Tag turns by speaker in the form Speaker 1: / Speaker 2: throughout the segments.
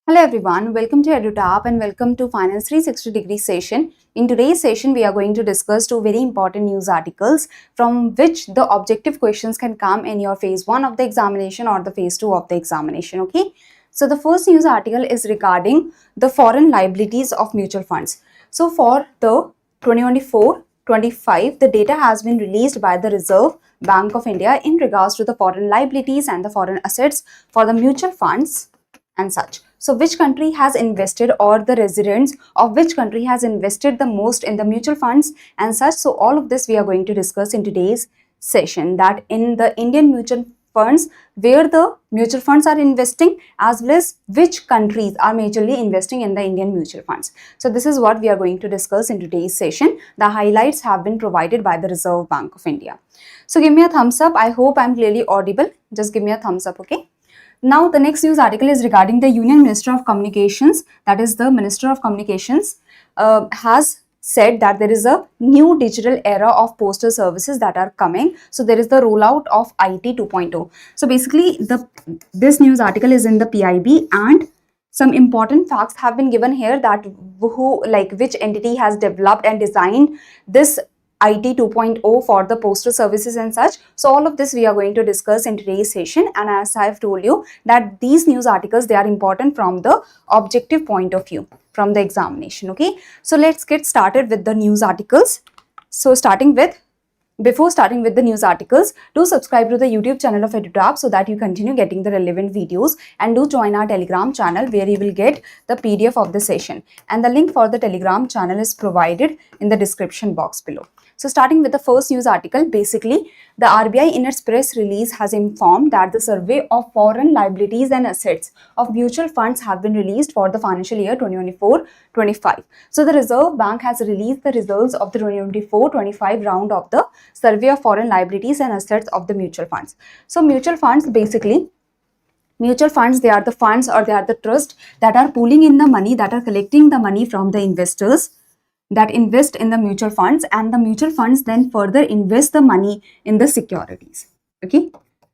Speaker 1: Hello everyone, welcome to EduTap and welcome to Finance 360-degree session. In today's session, we are going to discuss two very important news articles from which the objective questions can come in your phase 1 of the examination or the phase 2 of the examination, okay? So the first news article is regarding the foreign liabilities of mutual funds. So for the 2024-25, the data has been released by the Reserve Bank of India in regards to the foreign liabilities and the foreign assets for the mutual funds and such. So which country has invested or the residents of which country has invested the most in the mutual funds and such. So all of this we are going to discuss in today's session, that in the Indian mutual funds where the mutual funds are investing, as well as which countries are majorly investing in the Indian mutual funds. So this is what we are going to discuss in today's session. The highlights have been provided by the Reserve Bank of India. So give me a thumbs up. I hope I'm clearly audible. Just give me a thumbs up, okay? Now, the next news article is regarding the Union Minister of Communications, that is the Minister of Communications, has said that there is a new digital era of postal services that are coming. So, there is the rollout of IT 2.0. So, basically, this news article is in the PIB and some important facts have been given here, that which entity has developed and designed this IT 2.0 for the postal services and such. So all of this we are going to discuss in today's session, and as I have told you that these news articles, they are important from the objective point of view from the examination, okay? So let's get started with the news articles. So before starting with the news articles, do subscribe to the YouTube channel of EduTap so that you continue getting the relevant videos, and do join our Telegram channel where you will get the PDF of the session, and the link for the Telegram channel is provided in the description box below. So starting with the first news article, basically the RBI in its press release has informed that the survey of foreign liabilities and assets of mutual funds have been released for the financial year 2024-25. So the Reserve Bank has released the results of the 2024-25 round of the survey of foreign liabilities and assets of the mutual funds. So mutual funds, basically mutual funds, they are the funds or they are the trust that are pooling in the money, that are collecting the money from the investors that invest in the mutual funds, and the mutual funds then further invest the money in the securities, okay?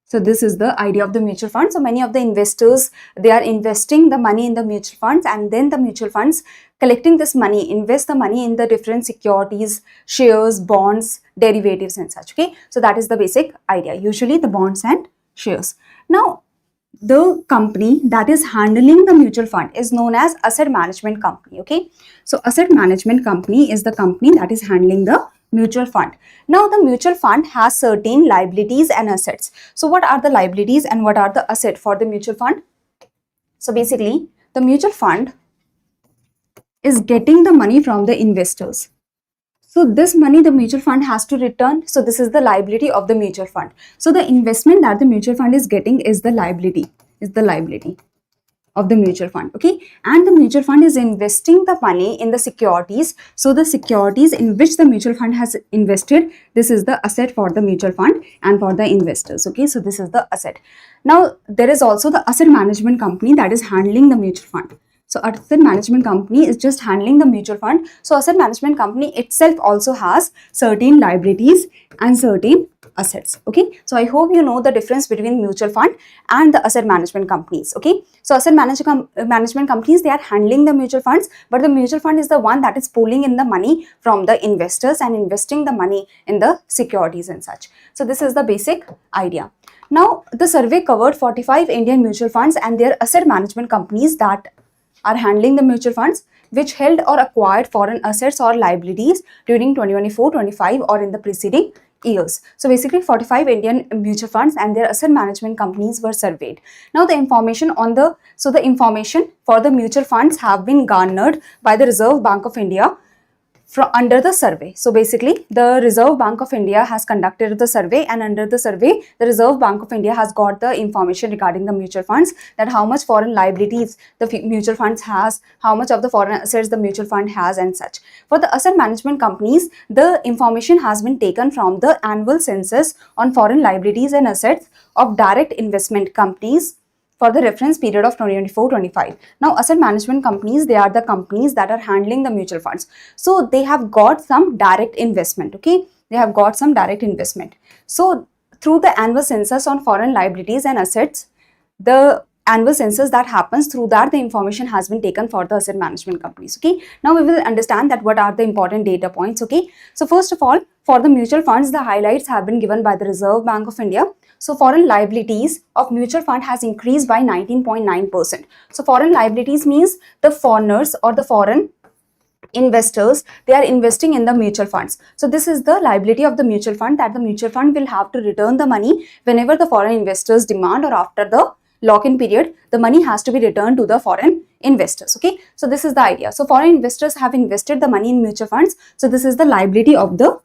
Speaker 1: So this is the idea of the mutual fund. So many of the investors, they are investing the money in the mutual funds, and then the mutual funds collecting this money, invest the money in the different securities, shares, bonds, derivatives and such, okay? So that is the basic idea, usually the bonds and shares. Now, the company that is handling the mutual fund is known as asset management company, okay? So asset management company is the company that is handling the mutual fund. Now the mutual fund has certain liabilities and assets. So what are the liabilities and what are the assets for the mutual fund? So basically the mutual fund is getting the money from the investors. So this money the mutual fund has to return. So this is the liability of the mutual fund. So the investment that the mutual fund is getting is the liability of the mutual fund, okay? And the mutual fund is investing the money in the securities. So the securities in which the mutual fund has invested, this is the asset for the mutual fund and for the investors, okay? So this is the asset. Now there is also the asset management company that is handling the mutual fund. So asset management company is just handling the mutual fund. So asset management company itself also has certain liabilities and certain assets, okay? So I hope you know the difference between mutual fund and the asset management companies, okay? So asset management companies, they are handling the mutual funds, but the mutual fund is the one that is pulling in the money from the investors and investing the money in the securities and such. So this is the basic idea. Now the survey covered 45 Indian mutual funds and their asset management companies that are handling the mutual funds which held or acquired foreign assets or liabilities during 2024-25 or in the preceding years. So basically 45 Indian mutual funds and their asset management companies were surveyed. Now the information for the mutual funds have been garnered by the Reserve Bank of India under the survey. So basically the Reserve Bank of India has conducted the survey, and under the survey the Reserve Bank of India has got the information regarding the mutual funds, that how much foreign liabilities the mutual funds has, how much of the foreign assets the mutual fund has and such. For the asset management companies, the information has been taken from the annual census on foreign liabilities and assets of direct investment companies for the reference period of 2024-25. Now asset management companies, they are the companies that are handling the mutual funds. So they have got some direct investment, okay? They have got some direct investment. So through the annual census on foreign liabilities and assets, the annual census that happens. Through that, the information has been taken for the asset management companies. Okay, now we will understand that what are the important data points. Okay, so first of all, for the mutual funds, the highlights have been given by the Reserve Bank of India. So foreign liabilities of mutual fund has increased by 19.9%. So foreign liabilities means the foreigners or the foreign investors, they are investing in the mutual funds. So this is the liability of the mutual fund, that the mutual fund will have to return the money whenever the foreign investors demand, or after the lock-in period, the money has to be returned to the foreign investors. Okay, so this is the idea. So foreign investors have invested the money in mutual funds. So this is the liability of the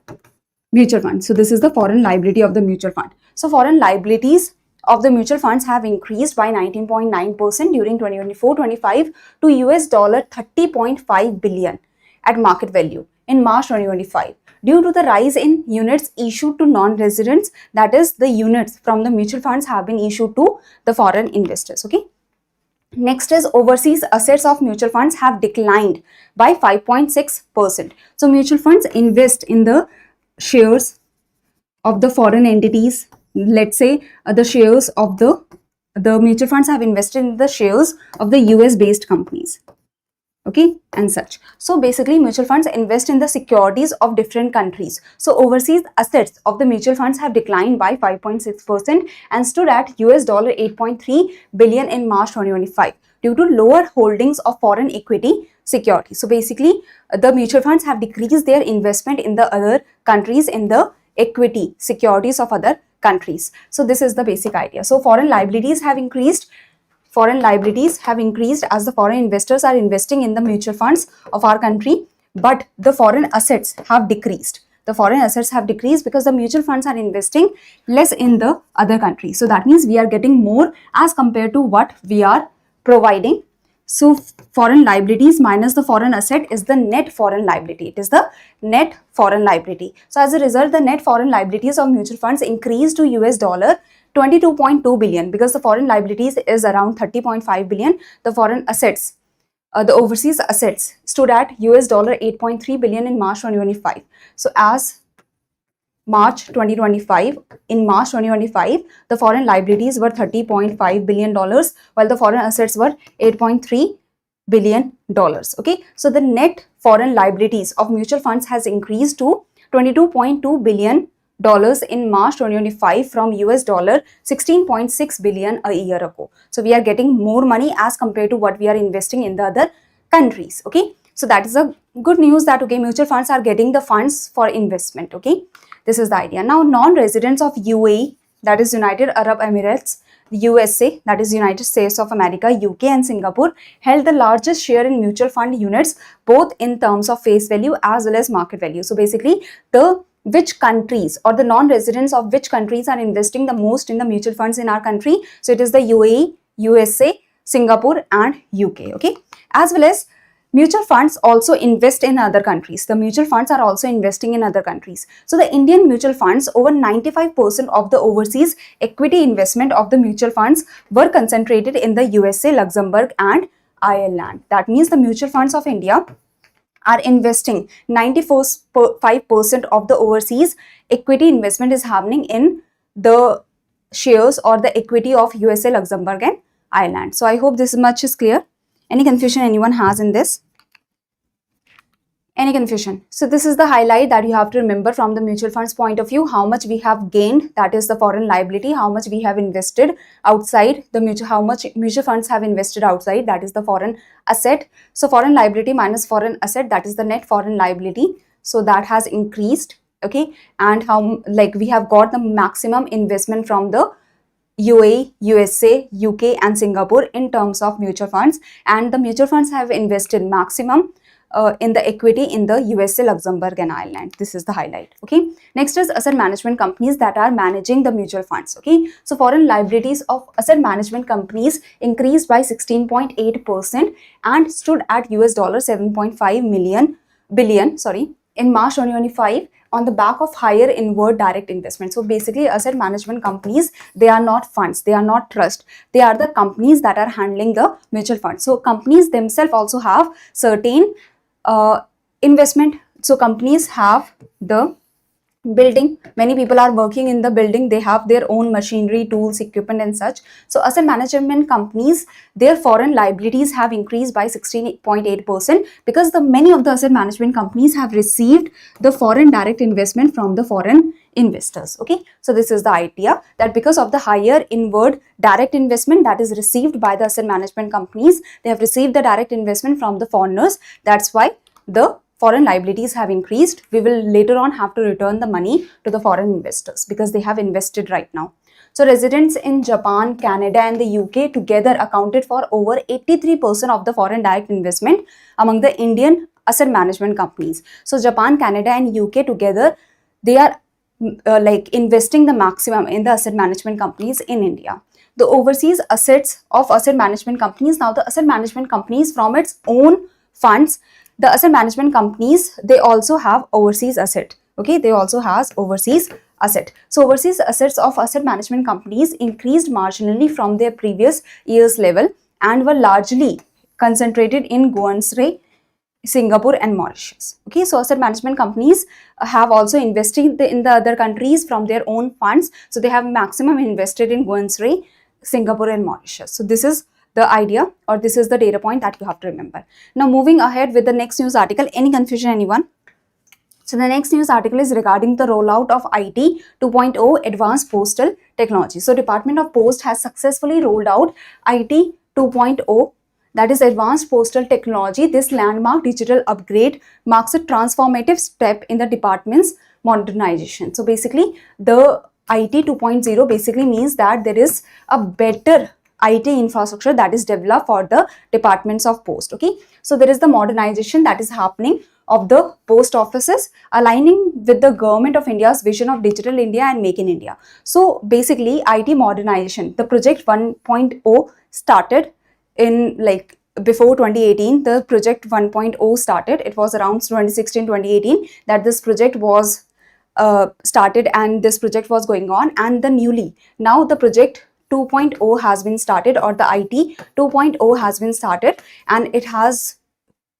Speaker 1: mutual fund. So this is the foreign liability of the mutual fund. So foreign liabilities of the mutual funds have increased by 19.9% during 2024-25 to US dollar 30.5 billion at market value in March 2025, due to the rise in units issued to non-residents, that is the units from the mutual funds have been issued to the foreign investors. Okay, next is overseas assets of mutual funds have declined by 5.6%. So mutual funds invest in the shares of the foreign entities. Let's say the shares of the mutual funds have invested in the shares of the US based companies. Okay, and such. So basically mutual funds invest in the securities of different countries. So overseas assets of the mutual funds have declined by 5.6% and stood at US dollar 8.3 billion in March 2025 due to lower holdings of foreign equity securities. So basically the mutual funds have decreased their investment in the other countries in the equity securities of other countries. So this is the basic idea. So foreign liabilities have increased. Foreign liabilities have increased as the foreign investors are investing in the mutual funds of our country, but the foreign assets have decreased. The foreign assets have decreased because the mutual funds are investing less in the other countries. So that means we are getting more as compared to what we are providing. So foreign liabilities minus the foreign asset is the net foreign liability. It is the net foreign liability. So as a result, the net foreign liabilities of mutual funds increased to US dollar 22.2 billion because the foreign liabilities is around 30.5 billion. The foreign assets, the overseas assets stood at US dollar 8.3 billion in March 2025. So as March 2025, in March 2025, the foreign liabilities were $30.5 billion while the foreign assets were $8.3 billion. Okay, so the net foreign liabilities of mutual funds has increased to $22.2 billion in March 2025 from US dollar 16.6 billion a year ago. So we are getting more money as compared to what we are investing in the other countries. Okay, so that is a good news that okay, mutual funds are getting the funds for investment. Okay, this is the idea. Now non-residents of UAE, that is United Arab Emirates, USA, that is United States of America, UK and Singapore, held the largest share in mutual fund units both in terms of face value as well as market value. So basically the which countries or the non-residents of which countries are investing the most in the mutual funds in our country. So it is the UAE, USA, Singapore and UK. Okay, as well as mutual funds also invest in other countries. The mutual funds are also investing in other countries. So the Indian mutual funds, over 95% of the overseas equity investment of the mutual funds were concentrated in the USA, Luxembourg and Ireland. That means the mutual funds of India are investing 95% of the overseas equity investment is happening in the shares or the equity of USA, Luxembourg and Ireland. So I hope this much is clear. Any confusion anyone has in this? Any confusion? So this is the highlight that you have to remember from the mutual funds point of view. How much we have gained, that is the foreign liability. How much we have invested outside the mutual, how much mutual funds have invested outside, that is the foreign asset. So foreign liability minus foreign asset, that is the net foreign liability. So that has increased. Okay, and how like we have got the maximum investment from the UAE, USA, UK and Singapore in terms of mutual funds, and the mutual funds have invested maximum in the equity in the USA, Luxembourg and Ireland. This is the highlight. Okay, next is asset management companies that are managing the mutual funds. Okay, so foreign liabilities of asset management companies increased by 16.8% and stood at US dollar 7.5 billion in March 2025 on the back of higher inward direct investment. So basically asset management companies, they are not funds, they are not trust, they are the companies that are handling the mutual funds. So companies themselves also have certain investment. So companies have the building, many people are working in the building, they have their own machinery, tools, equipment and such. So asset management companies, their foreign liabilities have increased by 16.8% because the many of the asset management companies have received the foreign direct investment from the foreign investors. Okay, so this is the idea, that because of the higher inward direct investment that is received by the asset management companies, they have received the direct investment from the foreigners. That's why the foreign liabilities have increased. We will later on have to return the money to the foreign investors because they have invested right now. So residents in Japan, Canada and the UK together accounted for over 83% of the foreign direct investment among the Indian asset management companies. So Japan, Canada and UK together, they are like investing the maximum in the asset management companies in India. The overseas assets of asset management companies, now the asset management companies from its own funds, the asset management companies, they also have overseas asset. Okay, they also has overseas asset. So overseas assets of asset management companies increased marginally from their previous year's level and were largely concentrated in Guernsey, Singapore and Mauritius. Okay, so asset management companies have also invested in the other countries from their own funds. So they have maximum invested in Guernsey, Singapore and Mauritius. So this is the idea, or this is the data point that you have to remember. Now moving ahead with the next news article. Any confusion, anyone? So the next news article is regarding the rollout of IT 2.0 advanced postal technology. So Department of Post has successfully rolled out IT 2.0, that is advanced postal technology. This landmark digital upgrade marks a transformative step in the department's modernization. So basically the IT 2.0 basically means that there is a better IT infrastructure that is developed for the departments of post. Okay, so there is the modernization that is happening of the post offices, aligning with the government of India's vision of digital India and make in India. So basically IT modernization, the project 1.0 started in like before 2018. The project 1.0 started. It was around 2016-2018 that this project was started and this project was going on, and the newly now the project 2.0 has been started, or the IT 2.0 has been started, and it has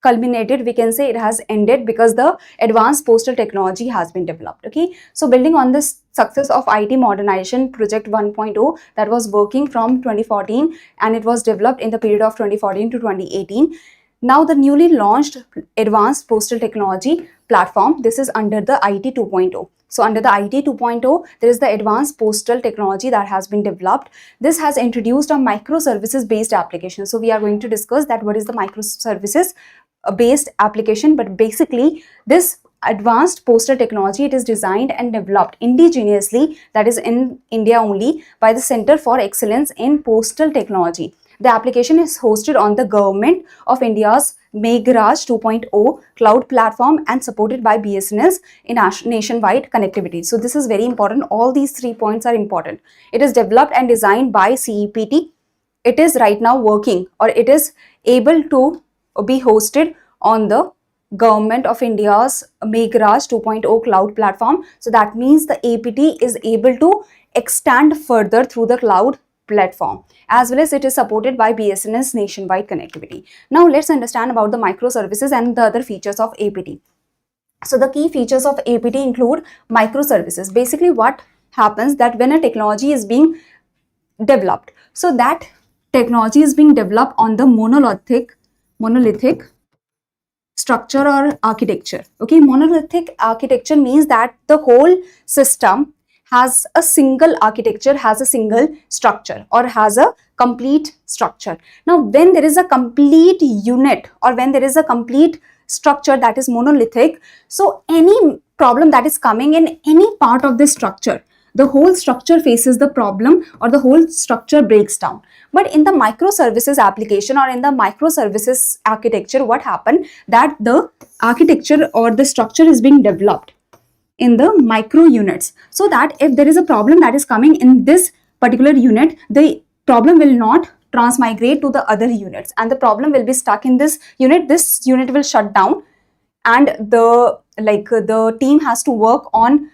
Speaker 1: culminated, we can say it has ended, because the advanced postal technology has been developed. Okay, so building on this success of IT modernization, project 1.0 that was working from 2014 and it was developed in the period of 2014 to 2018. Now the newly launched advanced postal technology platform, this is under the IT 2.0. So under the IT 2.0, there is the advanced postal technology that has been developed. This has introduced a microservices based application. So we are going to discuss that what is the microservices based application. But basically this advanced postal technology, it is designed and developed indigenously, that is in India only, by the Center for Excellence in Postal Technology. The application is hosted on the Government of India's Meghraj 2.0 cloud platform and supported by BSNL's in nationwide connectivity. So this is very important. All these 3 points are important. It is developed and designed by CEPT. It is right now working, or it is able to be hosted on the Government of India's Meghraj 2.0 cloud platform. So that means the APT is able to extend further through the cloud platform, as well as it is supported by BSNL's nationwide connectivity. Now let's understand about the microservices and the other features of APT. So the key features of APT include microservices. Basically what happens that when a technology is being developed, so that technology is being developed on the monolithic structure or architecture. Okay, monolithic architecture means that the whole system has a single architecture, has a single structure, or has a complete structure. Now when there is a complete unit, or when there is a complete structure that is monolithic, so any problem that is coming in any part of this structure, the whole structure faces the problem, or the whole structure breaks down. But in the microservices application, or in the microservices architecture, what happened that the architecture or the structure is being developed in the micro units, so that if there is a problem that is coming in this particular unit, the problem will not transmigrate to the other units, and the problem will be stuck in this unit will shut down, and the team has to work on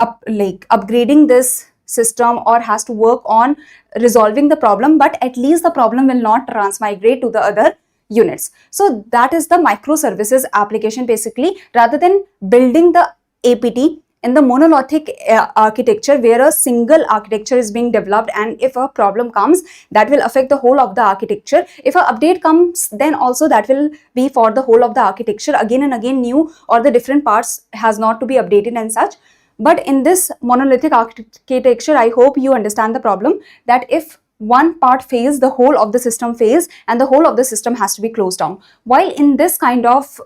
Speaker 1: upgrading this system, or has to work on resolving the problem, but at least the problem will not transmigrate to the other units. So that is the microservices application basically. Rather than building the APT in the monolithic architecture, where a single architecture is being developed, and if a problem comes, that will affect the whole of the architecture. If an update comes, then also that will be for the whole of the architecture. Again and again, new or the different parts has not to be updated and such. But in this monolithic architecture, I hope you understand the problem, that if one part fails, the whole of the system fails, and the whole of the system has to be closed down. While in this kind of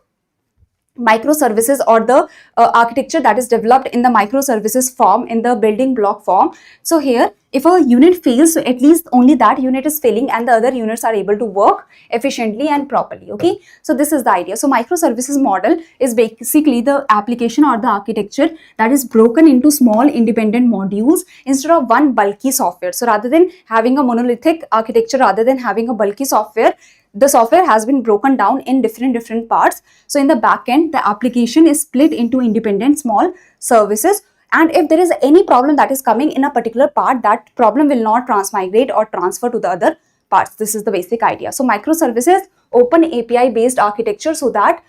Speaker 1: microservices, or the architecture that is developed in the microservices form, in the building block form, so here if a unit fails, so at least only that unit is failing and the other units are able to work efficiently and properly. Okay, so this is the idea. So microservices model is basically the application or the architecture that is broken into small independent modules instead of one bulky software. So rather than having a monolithic architecture, rather than having a bulky software, the software has been broken down in different parts. So in the back end, the application is split into independent small services, and if there is any problem that is coming in a particular part, that problem will not transmigrate or transfer to the other parts. This is the basic idea. So microservices, open API based architecture, so that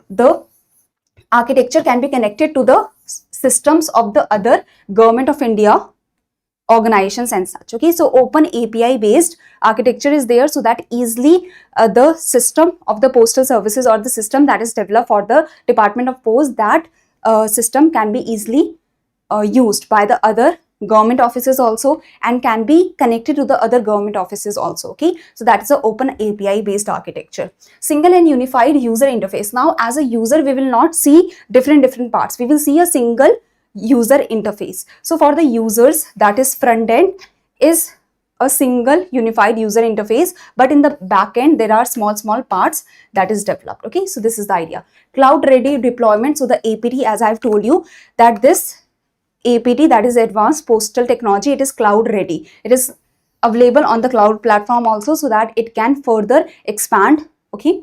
Speaker 1: the architecture can be connected to the systems of the other Government of India organizations and such. Okay, so open API based architecture is there, so that easily the system of the postal services, or the system that is developed for the Department of Post, that system can be easily used by the other government offices also, and can be connected to the other government offices also. Okay, so that is the open API based architecture. Single and unified user interface. Now as a user, we will not see different parts, we will see a single user interface. So for the users, that is front end is a single unified user interface, but in the back end there are small parts that is developed. Okay, so this is the idea. Cloud ready deployment. So the APT, as I've told you, that this APT, that is advanced postal technology, it is cloud ready. It is available on the cloud platform also, so that it can further expand. Okay,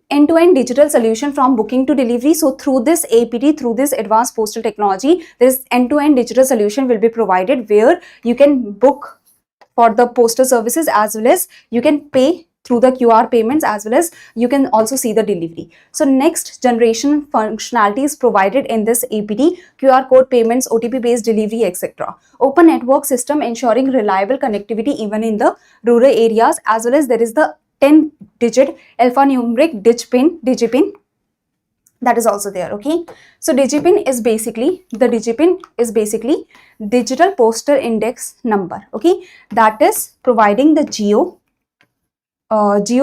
Speaker 1: end-to-end digital solution from booking to delivery. So through this APT, through this advanced postal technology, this end-to-end digital solution will be provided, where you can book for the postal services, as well as you can pay through the QR payments, as well as you can also see the delivery. So next generation functionality is provided in this APT: QR code payments, OTP based delivery, etc. Open network system ensuring reliable connectivity even in the rural areas, as well as there is the 10-digit alphanumeric digipin that is also there. Okay, so digipin is basically digital postal index number. Okay, that is providing the geo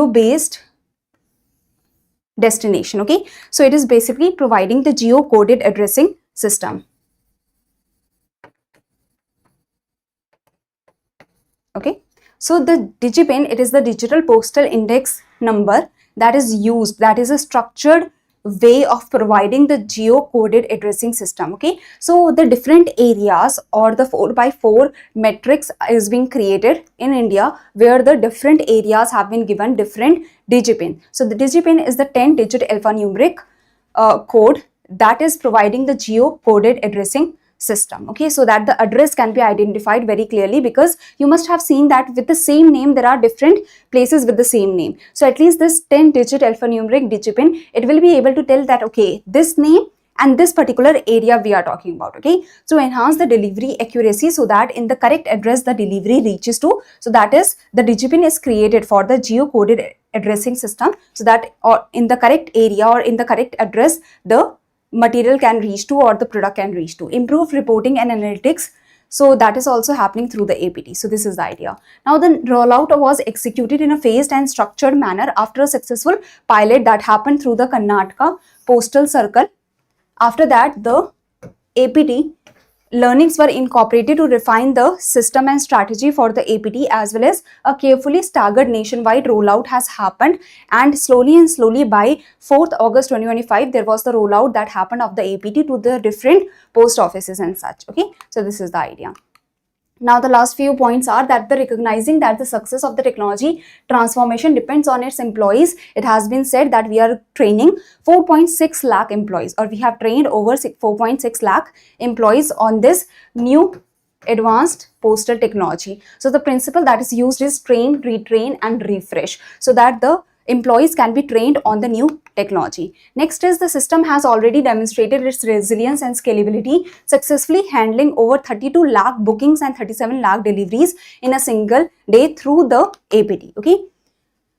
Speaker 1: based destination. Okay, so it is basically providing the geo coded addressing system. Okay, so the digipin, it is the digital postal index number that is used, that is a structured way of providing the geo-coded addressing system. Okay, so the different areas, or the 4x4 matrix is being created in India, where the different areas have been given different digipin. So the digipin is the 10-digit alphanumeric code that is providing the geo-coded addressing system. Okay, so that the address can be identified very clearly, because you must have seen that with the same name there are different places with the same name. So at least this 10-digit alphanumeric digipin, it will be able to tell that, okay, this name and this particular area we are talking about. Okay, so enhance the delivery accuracy, so that in the correct address the delivery reaches to. So that is, the digipin is created for the geo-coded addressing system, so that or in the correct area or in the correct address the material can reach to, or the product can reach to. Improve reporting and analytics, so that is also happening through the APT. So this is the idea. Now the rollout was executed in a phased and structured manner after a successful pilot that happened through the Karnataka Postal Circle. After that, the APT learnings were incorporated to refine the system and strategy for the APT, as well as a carefully staggered nationwide rollout has happened, and slowly by 4th August 2025 there was the rollout that happened of the APT to the different post offices and such. Okay, so this is the idea. Now the last few points are that the recognizing that the success of the technology transformation depends on its employees. It has been said that we are training 4.6 lakh employees, or we have trained over 4.6 lakh employees on this new advanced postal technology. So the principle that is used is train, retrain and refresh, so that the employees can be trained on the new technology. Next is the system has already demonstrated its resilience and scalability, successfully handling over 32 lakh bookings and 37 lakh deliveries in a single day through the APT. Okay.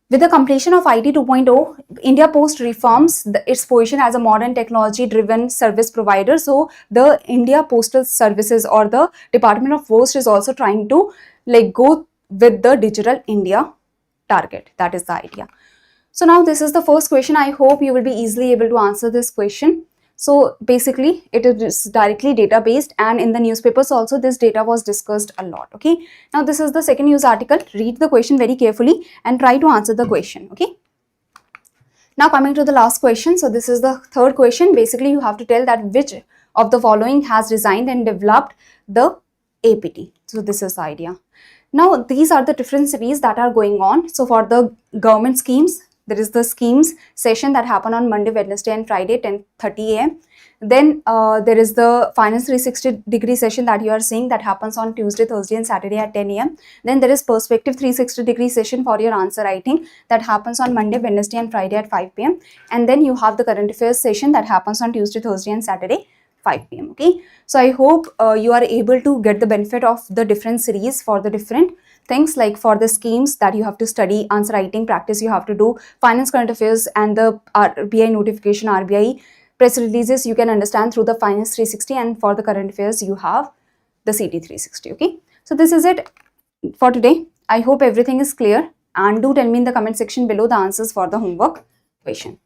Speaker 1: With the completion of IT 2.0, India Post reforms its position as a modern technology-driven service provider. So the India Postal Services or the Department of Post is also trying to go with the Digital India target. That is the idea. So now this is the first question. I hope you will be easily able to answer this question. So basically it is directly data based, and in the newspapers also this data was discussed a lot. Okay. Now this is the second news article. Read the question very carefully and try to answer the question. Okay. Now coming to the last question. So this is the third question. Basically you have to tell that which of the following has designed and developed the APT. So this is the idea. Now these are the different series that are going on. So for the government schemes, there is the schemes session that happen on Monday, Wednesday and Friday 10:30 a.m. Then there is the finance 360-degree session that you are seeing that happens on Tuesday, Thursday and Saturday at 10 a.m. Then there is perspective 360-degree session for your answer writing that happens on Monday, Wednesday and Friday at 5 p.m. And then you have the current affairs session that happens on Tuesday, Thursday and Saturday 5 p.m. Okay. So I hope you are able to get the benefit of the different series for the different things, like for the schemes that you have to study answer writing practice, you have to do finance current affairs and the RBI notification, RBI press releases you can understand through the finance 360, and for the current affairs you have the CT 360. Okay. So this is it for today. I hope everything is clear, and do tell me in the comment section below the answers for the homework question.